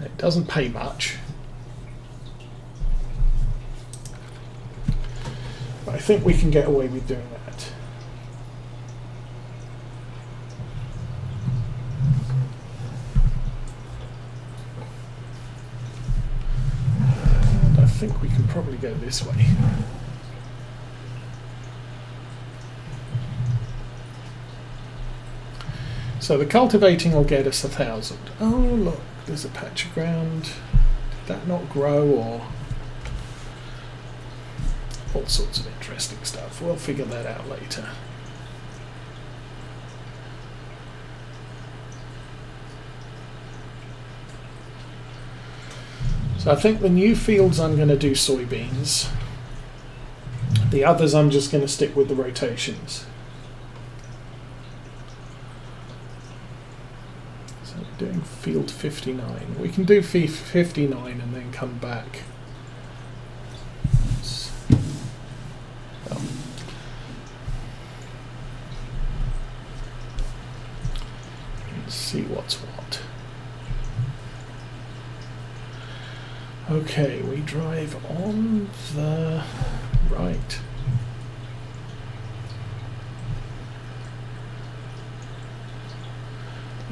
It doesn't pay much, but I think we can get away with doing that. And I think we can probably go this way. So the cultivating will get us 1,000. Oh look, there's a patch of ground. Did that not grow, or all sorts of interesting stuff? We'll figure that out later. So I think the new fields I'm going to do soybeans. The others I'm just going to stick with the rotations. Doing field 59. We can do 59 and then come back. Well, let's see what's what. Okay, we drive on the right.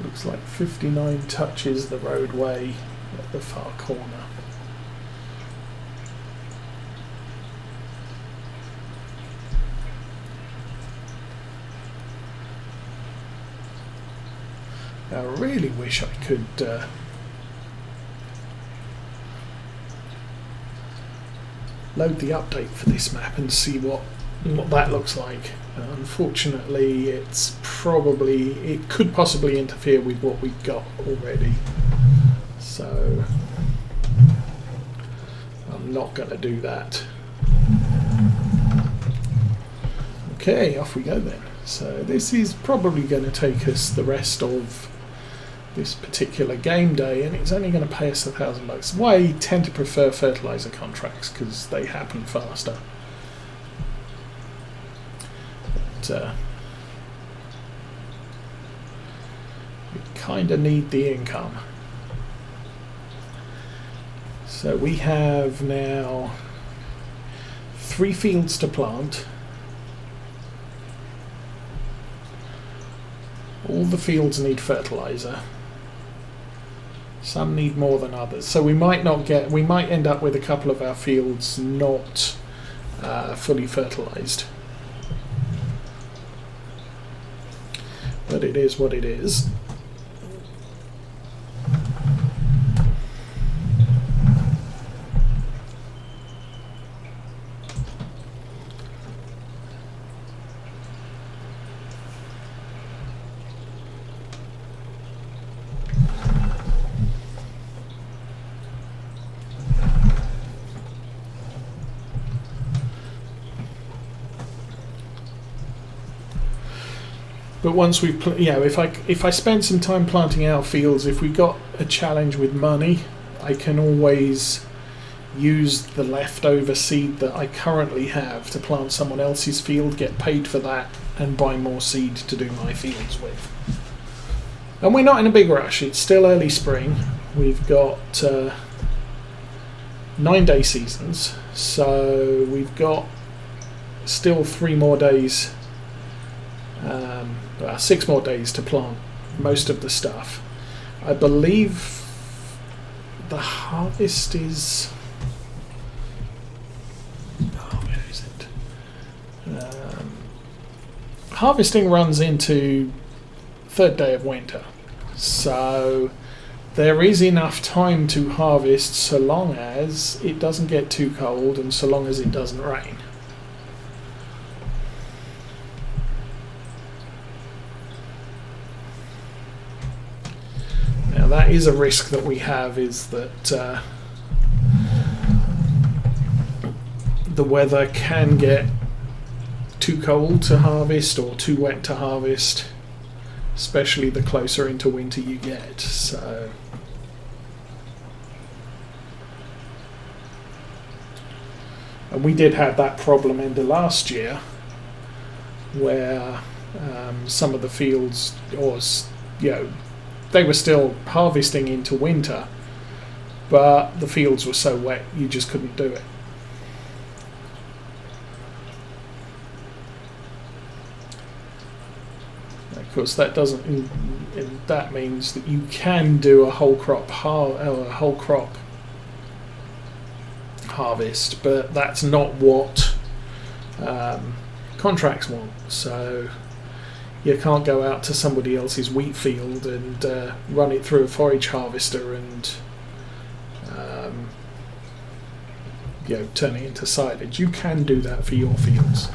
Looks like 59 touches the roadway at the far corner. I really wish I could load the update for this map and see what that looks like. Unfortunately, it could possibly interfere with what we've got already, so I'm not going to do that. Okay, off we go then. So this is probably going to take us the rest of this particular game day, and it's only going to pay us $1,000. Why I tend to prefer fertilizer contracts, because they happen faster. We kind of need the income. So we have now 3 fields to plant. All the fields need fertilizer. Some need more than others. So we might end up with a couple of our fields not fully fertilized. But it is what it is. But once we, if I spend some time planting our fields, if we got a challenge with money, I can always use the leftover seed that I currently have to plant someone else's field, get paid for that, and buy more seed to do my fields with. And we're not in a big rush. It's still early spring. We've got 9-day seasons, so we've got still 3 more days. 6 more days to plant most of the stuff. I believe the harvest is... where is it? Harvesting runs into 3rd day of winter, so there is enough time to harvest so long as it doesn't get too cold and so long as it doesn't rain. That is a risk that we have, is that the weather can get too cold to harvest or too wet to harvest, especially the closer into winter you get. So and we did have that problem in the last year where some of the fields, or they were still harvesting into winter, but the fields were so wet you just couldn't do it. Of course, that doesn't. That means that you can do a whole crop harvest, but that's not what contracts want. So you can't go out to somebody else's wheat field and run it through a forage harvester and turn it into silage. You can do that for your fields.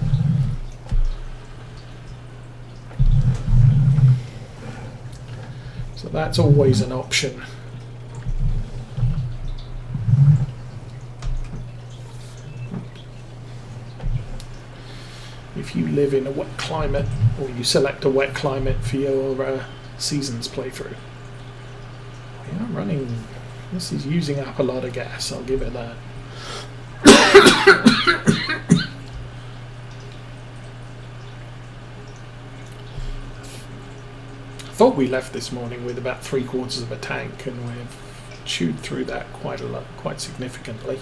So that's always an option. If you live in a wet climate, or you select a wet climate for your seasons playthrough. We are running. This is using up a lot of gas, I'll give it that. I thought we left this morning with about 3/4 of a tank, and we've chewed through that quite a lot, quite significantly.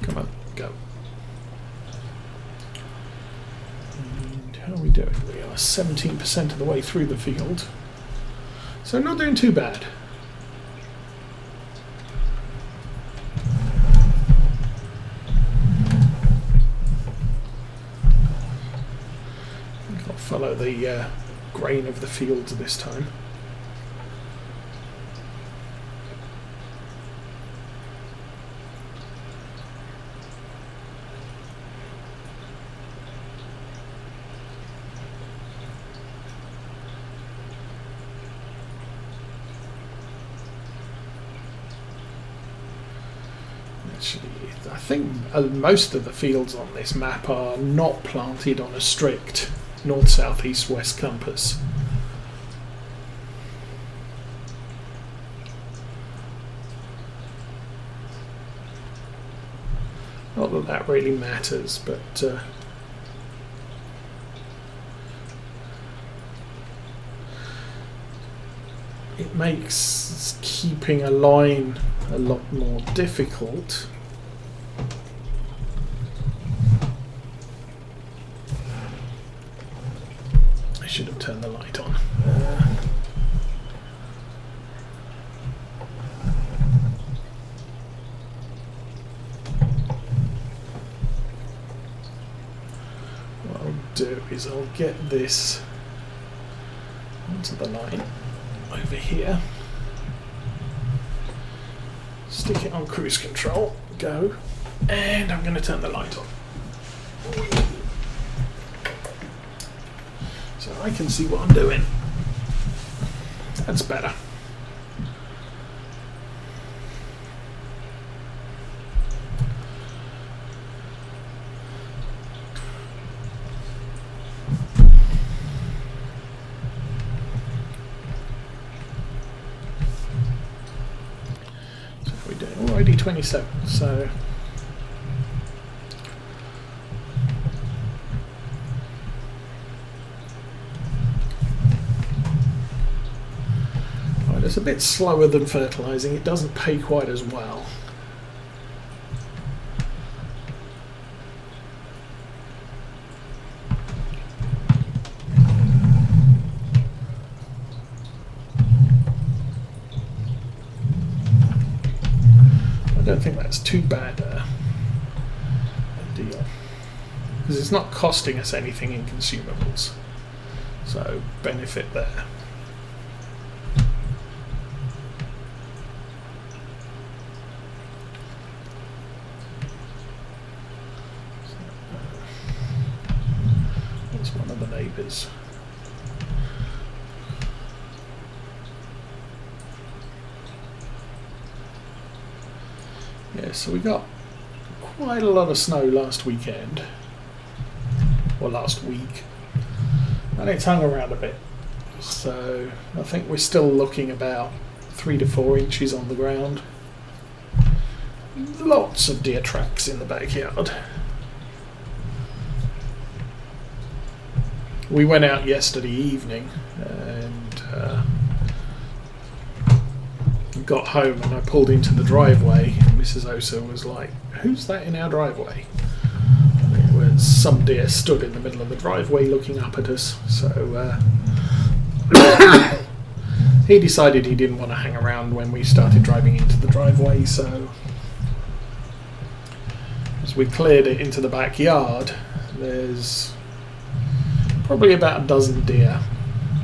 Come on, go. And how are we doing? We are 17% of the way through the field. So not doing too bad. I think I'll follow the grain of the fields this time. Actually, I think most of the fields on this map are not planted on a strict north, south, east, west compass. Not that that really matters, but it makes keeping a line a lot more difficult. I should have turned the light on. What I'll do is I'll get this onto the line over here. Stick it on cruise control, go, and I'm going to turn the light on. So I can see what I'm doing. That's better. Already 27, so right, it's a bit slower than fertilising. It doesn't pay quite as well. I don't think that's too bad a deal, because it's not costing us anything in consumables, so benefit there. That's one of the neighbours. Yeah, so we got quite a lot of snow last weekend, or last week, and it's hung around a bit. So I think we're still looking about 3 to 4 inches on the ground. Lots of deer tracks in the backyard. We went out yesterday evening and got home, and I pulled into the driveway, and Mrs. Osa was like, "Who's that in our driveway?" It was some deer stood in the middle of the driveway looking up at us, so he decided he didn't want to hang around when we started driving into the driveway, so as we cleared it into the backyard, there's probably about a dozen deer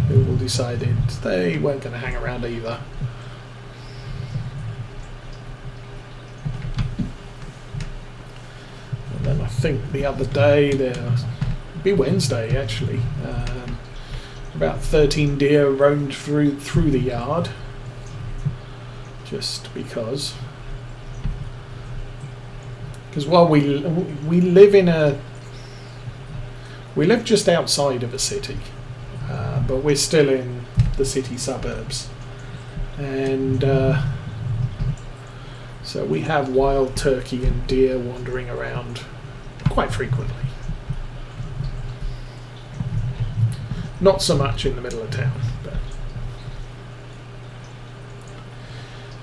who all decided they weren't going to hang around either. And then I think the other day, it'd be Wednesday actually, about 13 deer roamed through the yard, just because while we live just outside of a city, but we're still in the city suburbs, and so we have wild turkey and deer wandering around quite frequently. Not so much in the middle of town, but.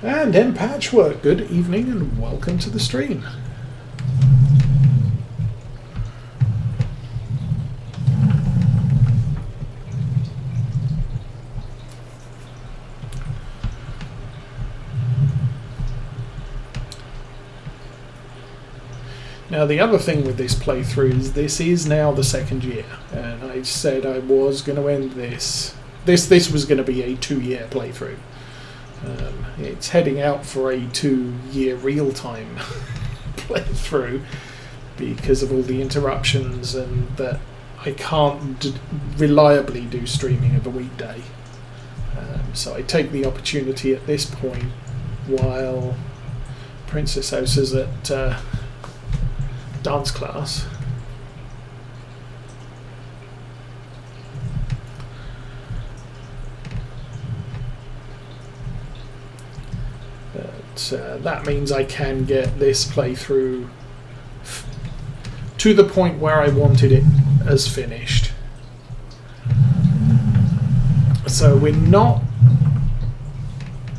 And M Patchwork, good evening and welcome to the stream. Now the other thing with this playthrough is this is now the second year, and I said I was going to end this was going to be a 2-year playthrough. It's heading out for a 2-year real-time playthrough because of all the interruptions and that I can't reliably do streaming of a weekday. So I take the opportunity at this point while Princess House is at dance class but that means I can get this playthrough to the point where I wanted it as finished. So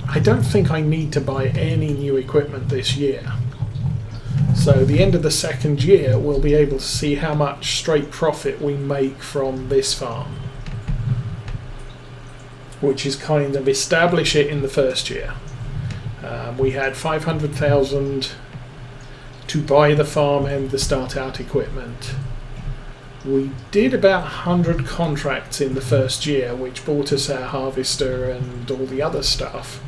I don't think I need to buy any new equipment this year. So the end of the second year, we'll be able to see how much straight profit we make from this farm, which is kind of establish it in the first year. We had 500,000 to buy the farm and the start-out equipment. We did about 100 contracts in the first year, which bought us our harvester and all the other stuff.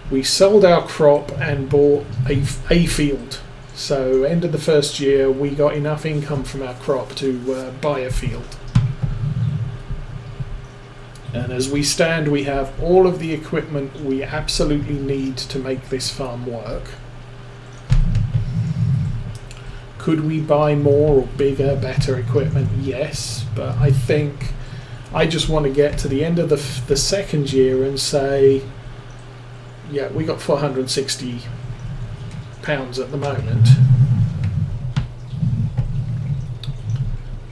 We sold our crop and bought a field. So end of the first year, we got enough income from our crop to buy a field. And as we stand, we have all of the equipment we absolutely need to make this farm work. Could we buy more or bigger, better equipment? Yes, but I think I just want to get to the end of the second year and say, yeah, we got 460 pounds at the moment.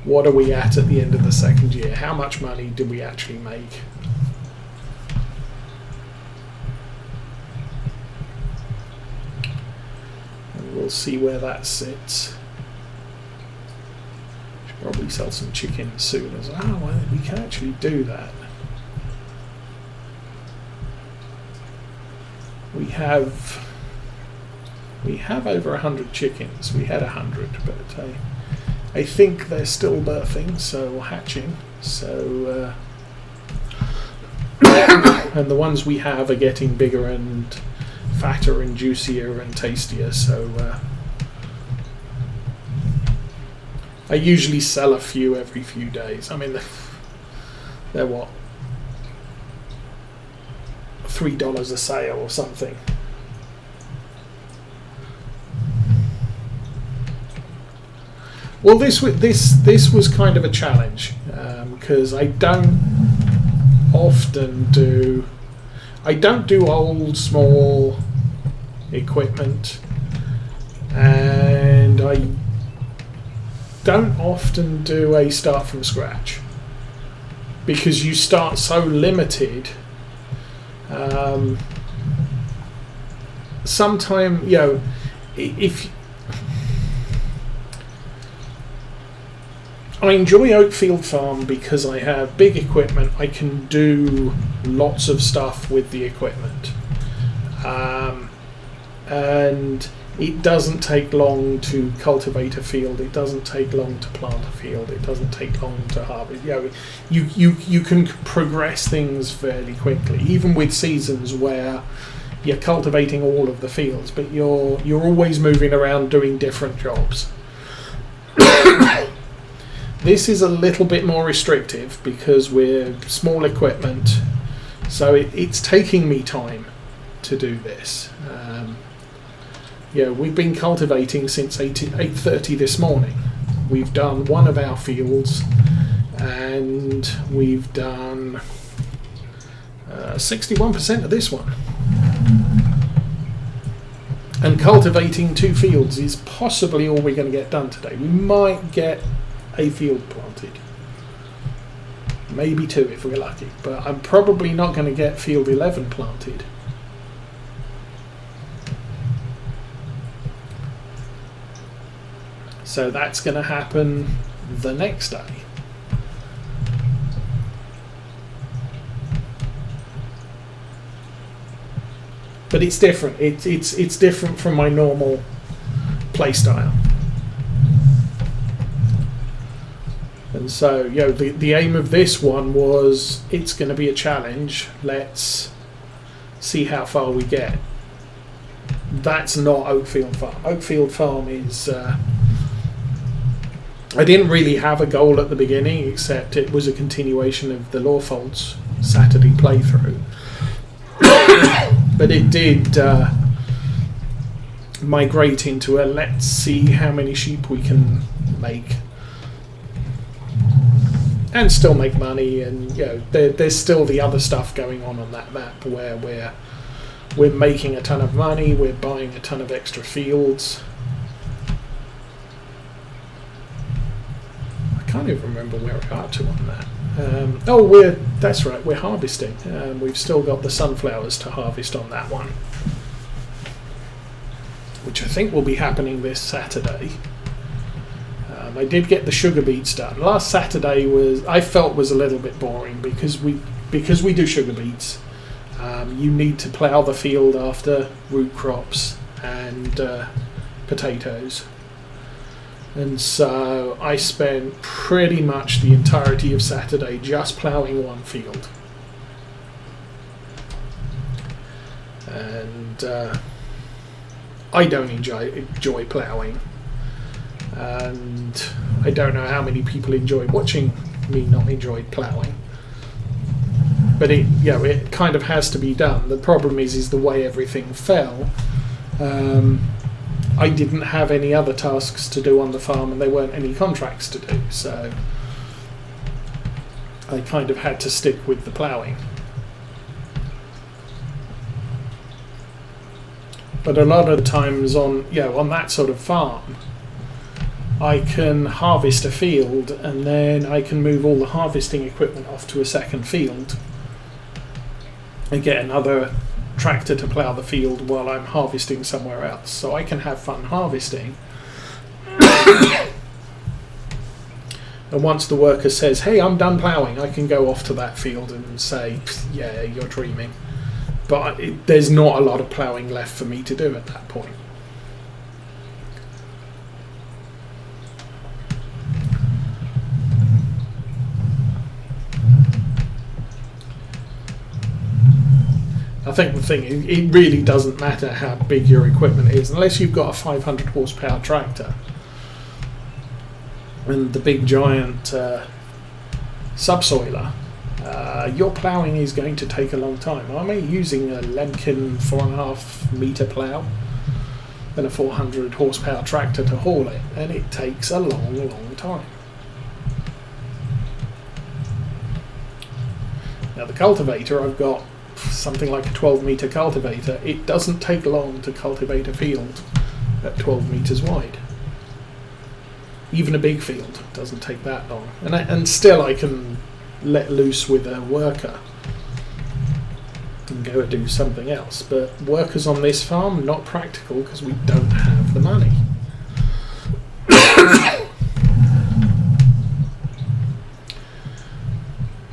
What are we at the end of the second year? How much money did we actually make? And we'll see where that sits. Should probably sell some chickens soon as well. We can actually do that. We have over 100 chickens. We had 100, but I think they're still birthing, so hatching. So and the ones we have are getting bigger and fatter and juicier and tastier. So I usually sell a few every few days. I mean, they're what, $3 a sale or something. Well, this was kind of a challenge because I don't do old small equipment. and I don't often do a start from scratch because you start so limited. Sometime, you know, if I enjoy Oakfield Farm because I have big equipment, I can do lots of stuff with the equipment, and it doesn't take long to cultivate a field. It doesn't take long to plant a field. It doesn't take long to harvest. You know, you can progress things fairly quickly, even with seasons where you're cultivating all of the fields, but you're always moving around doing different jobs. This is a little bit more restrictive because we're small equipment, so it's taking me time to do this. We've been cultivating since 8:30 this morning. We've done one of our fields, and we've done 61% of this one. And cultivating 2 fields is possibly all we're going to get done today. We might get a field planted, maybe 2 if we're lucky, but I'm probably not going to get field 11 planted. So that's going to happen the next day. But it's different. It's different from my normal play style. And so, you know, the aim of this one was it's going to be a challenge. Let's see how far we get. That's not Oakfield Farm. Oakfield Farm is... I didn't really have a goal at the beginning, except it was a continuation of the Lawfolds Saturday playthrough. But it did migrate into a let's see how many sheep we can make. And still make money, and you know, there's still the other stuff going on that map where we're making a ton of money, we're buying a ton of extra fields. I can't even remember where we're up to on that. That's right, we're harvesting. We've still got the sunflowers to harvest on that one, which I think will be happening this Saturday. I did get the sugar beets done. Last Saturday was a little bit boring because we do sugar beets. You need to plough the field after root crops and potatoes. And so I spent pretty much the entirety of Saturday just ploughing one field. And I don't enjoy ploughing. And I don't know how many people enjoy watching me not enjoy ploughing. But it kind of has to be done. The problem is the way everything fell. I didn't have any other tasks to do on the farm, and there weren't any contracts to do, so I kind of had to stick with the ploughing. But a lot of the times on that sort of farm, I can harvest a field and then I can move all the harvesting equipment off to a second field and get another tractor to plough the field while I'm harvesting somewhere else. So I can have fun harvesting. And once the worker says, hey, I'm done ploughing, I can go off to that field and say, yeah, you're dreaming. But there's not a lot of ploughing left for me to do at that point. I think the thing is, it really doesn't matter how big your equipment is, unless you've got a 500 horsepower tractor and the big giant subsoiler. Your ploughing is going to take a long time. I'm using a Lemkin 4.5 metre plough and a 400 horsepower tractor to haul it, and it takes a long time. Now the cultivator, I've got something like a 12 metre cultivator. It doesn't take long to cultivate a field at 12 metres wide. Even a big field doesn't take that long, and still I can let loose with a worker and go and do something else. But workers on this farm, not practical because we don't have the money.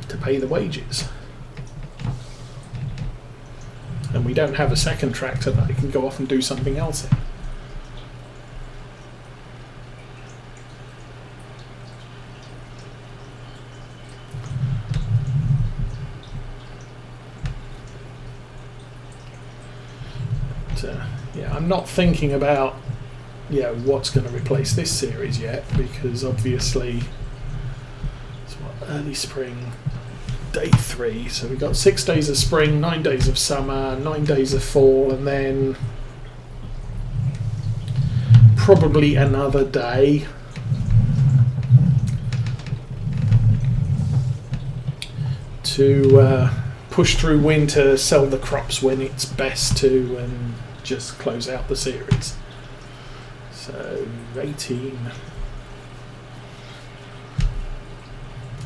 To pay the wages. And we don't have a second tractor that I can go off and do something else in. Yeah, I'm not thinking about what's going to replace this series yet, because obviously it's early spring, day 3, so we've got 6 days of spring, 9 days of summer, 9 days of fall, and then probably another day to push through winter, sell the crops when it's best to, and just close out the series. So 18,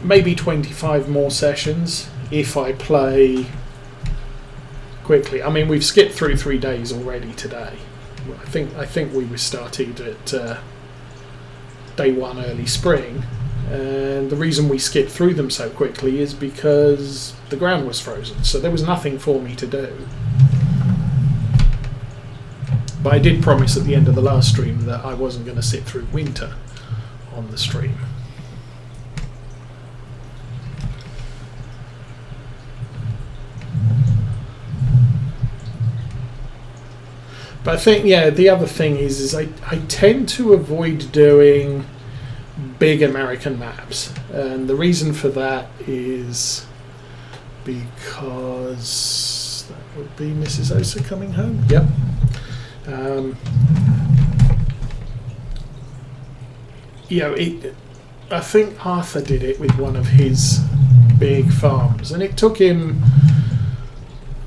maybe 25 more sessions if I play quickly. I mean, we've skipped through 3 days already today. I think we were started at day 1 early spring, and the reason we skipped through them so quickly is because the ground was frozen, so there was nothing for me to do. But I did promise at the end of the last stream that I wasn't going to sit through winter on the stream. But I think, the other thing is I tend to avoid doing big American maps. And the reason for that is because that would be Mrs. Osa coming home. Yep. I think Arthur did it with one of his big farms, and it took him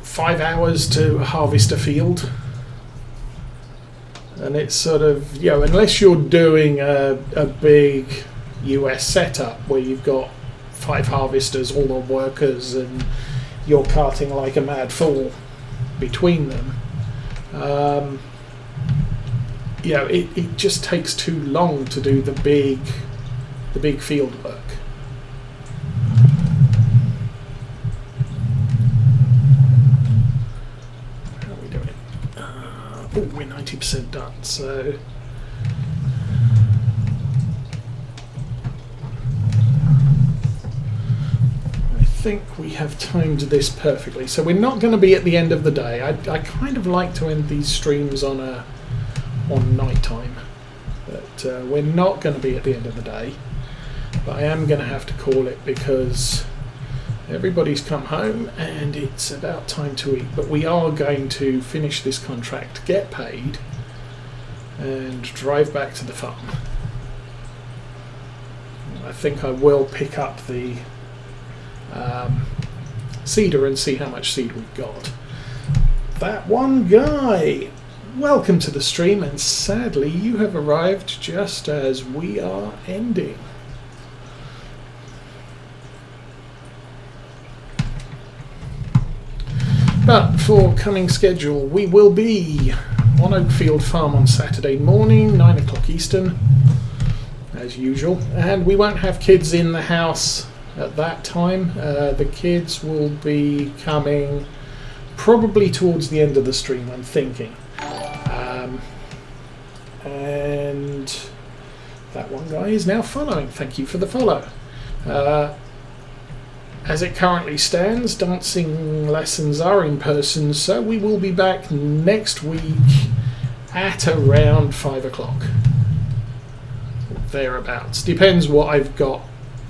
5 hours to harvest a field. And it's sort of, unless you're doing a big US setup where you've got 5 harvesters, all the workers, and you're carting like a mad fool between them, it just takes too long to do the big field work. How are we doing? We're 90% done, so I think we have timed this perfectly. So we're not going to be at the end of the day. I kind of like to end these streams on night time, but we're not going to be at the end of the day. But I am going to have to call it because everybody's come home and it's about time to eat. But we are going to finish this contract, get paid, and drive back to the farm. I think I will pick up the seeder and see how much seed we've got. That one guy! Welcome to the stream, and sadly you have arrived just as we are ending. But for coming schedule, we will be on Oakfield Farm on Saturday morning, 9 o'clock Eastern, as usual, and we won't have kids in the house at that time. The kids will be coming probably towards the end of the stream, I'm thinking. And that one guy is now following. Thank you for the follow. As it currently stands, dancing lessons are in person, so we will be back next week at around 5 o'clock. Thereabouts. Depends what I've got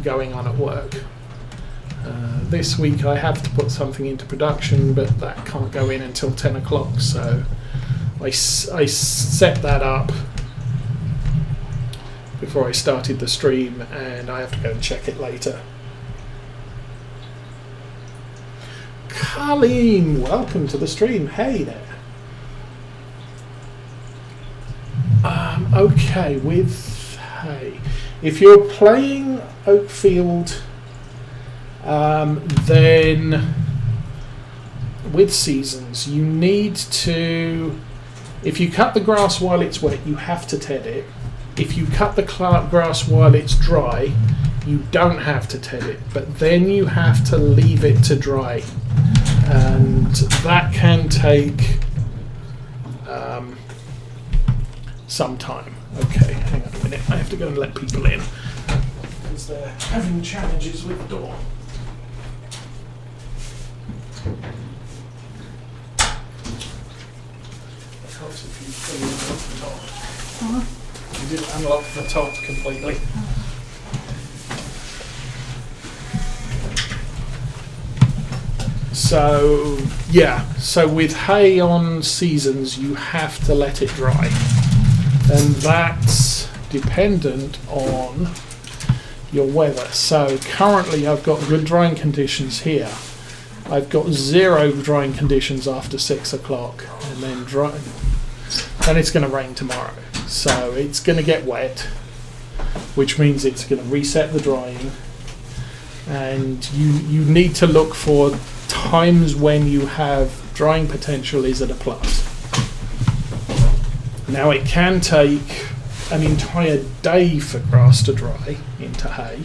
going on at work. This week I have to put something into production, but that can't go in until 10 o'clock, so I set that up before I started the stream, and I have to go and check it later. Colleen, welcome to the stream. Hey there. Okay, with hay. If you're playing Oakfield, then with seasons, you need to. If you cut the grass while it's wet, you have to ted it. If you cut the grass while it's dry, you don't have to ted it, but then you have to leave it to dry, and that can take some time. Okay, hang on a minute. I have to go and let people in because they're having challenges with the door. It helps if you fully unlock the top. You didn't unlock the top completely. So yeah, so with hay on seasons, you have to let it dry, and that's dependent on your weather. So currently I've got good drying conditions here. I've got 0 drying conditions after 6 o'clock, and then dry, and it's going to rain tomorrow. So it's going to get wet, which means it's going to reset the drying, and you need to look for times when you have drying potential is at a plus. Now it can take an entire day for grass to dry into hay,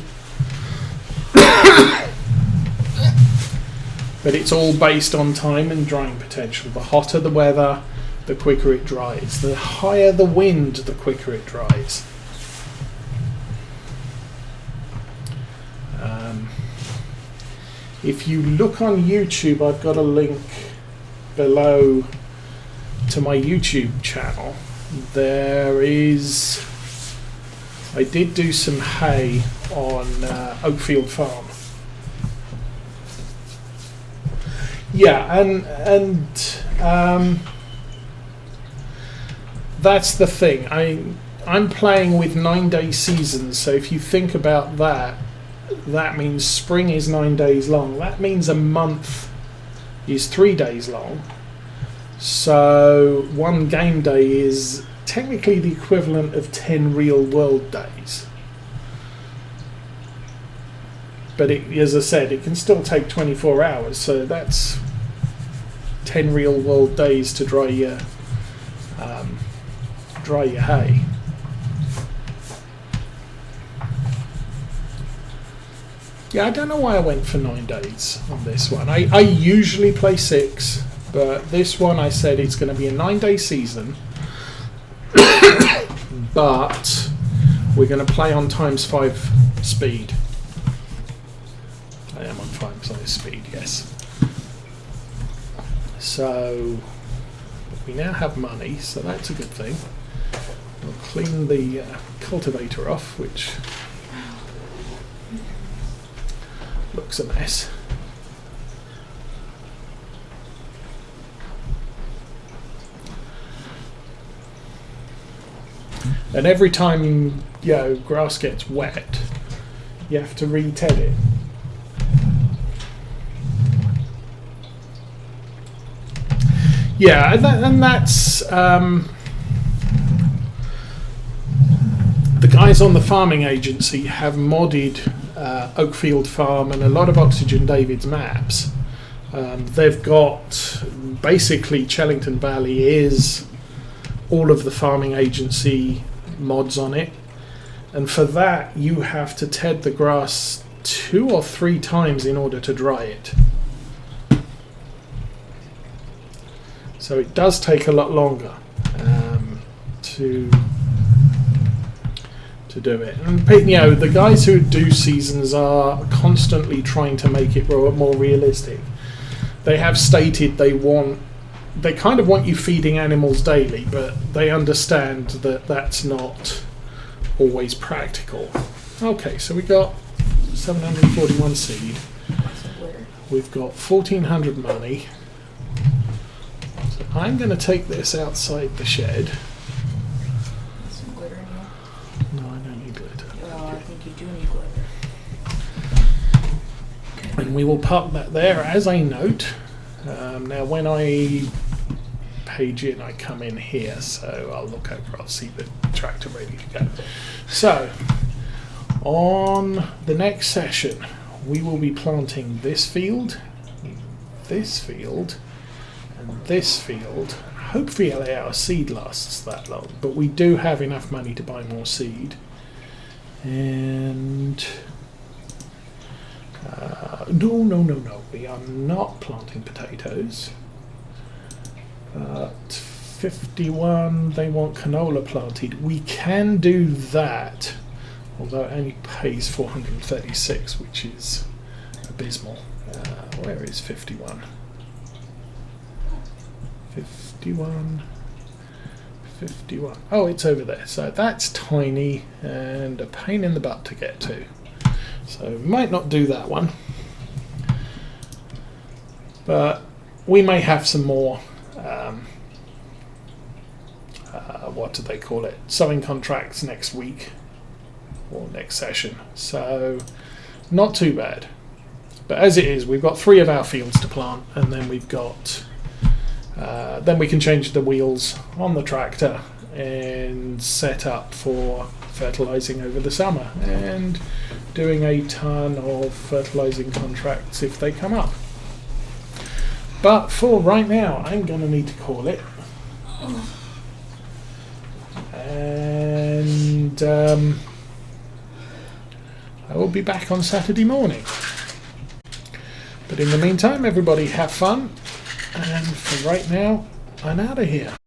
but it's all based on time and drying potential. The hotter the weather, the quicker it dries. The higher the wind, the quicker it dries. If you look on YouTube, I've got a link below to my YouTube channel. I did do some hay on Oakfield Farm. Yeah, and that's the thing. I'm playing with 9-day seasons, so if you think about that, that means spring is 9 days long. That means a month is 3 days long. So one game day is technically the equivalent of 10 real world days. But as I said, it can still take 24 hours. So that's 10 real world days to dry your hay. Yeah, I don't know why I went for 9 days on this one. I usually play 6, but this one I said it's going to be a 9-day season, but we're going to play on ×5 speed. I am on ×5 speed, yes. So we now have money, so that's a good thing. We'll clean the cultivator off, which looks a mess. And every time grass gets wet, you have to re-ted it. Yeah, and that's the guys on the farming agency have modded Oakfield Farm and a lot of Oxygen David's maps. They've got basically Chellington Valley is all of the farming agency mods on it, and for that you have to ted the grass 2 or 3 times in order to dry it. So it does take a lot longer to do it. And the guys who do seasons are constantly trying to make it more realistic. They have stated they kind of want you feeding animals daily, but they understand that that's not always practical. Okay, so we got 741 seed. We've got 1,400 money. So I'm going to take this outside the shed. Some glitter in here? No, I don't need glitter. Oh, I think you do need glitter. And we will park that there as a note. Now when I page in, I come in here. So I'll look over, I'll see the tractor ready to go. So on the next session, we will be planting this field, and this field. Hopefully our seed lasts that long, but we do have enough money to buy more seed. And no, we are not planting potatoes. But 51, they want canola planted. We can do that, although it only pays 436, which is abysmal. Where is 51? 51. Oh, it's over there. So that's tiny and a pain in the butt to get to. So we might not do that one. But we may have some more, what do they call it? Sowing contracts next week or next session. So not too bad. But as it is, we've got 3 of our fields to plant, and then we've got then we can change the wheels on the tractor and set up for fertilizing over the summer and doing a ton of fertilizing contracts if they come up. But for right now, I'm going to need to call it. And I will be back on Saturday morning. But in the meantime, everybody have fun. And for right now, I'm out of here.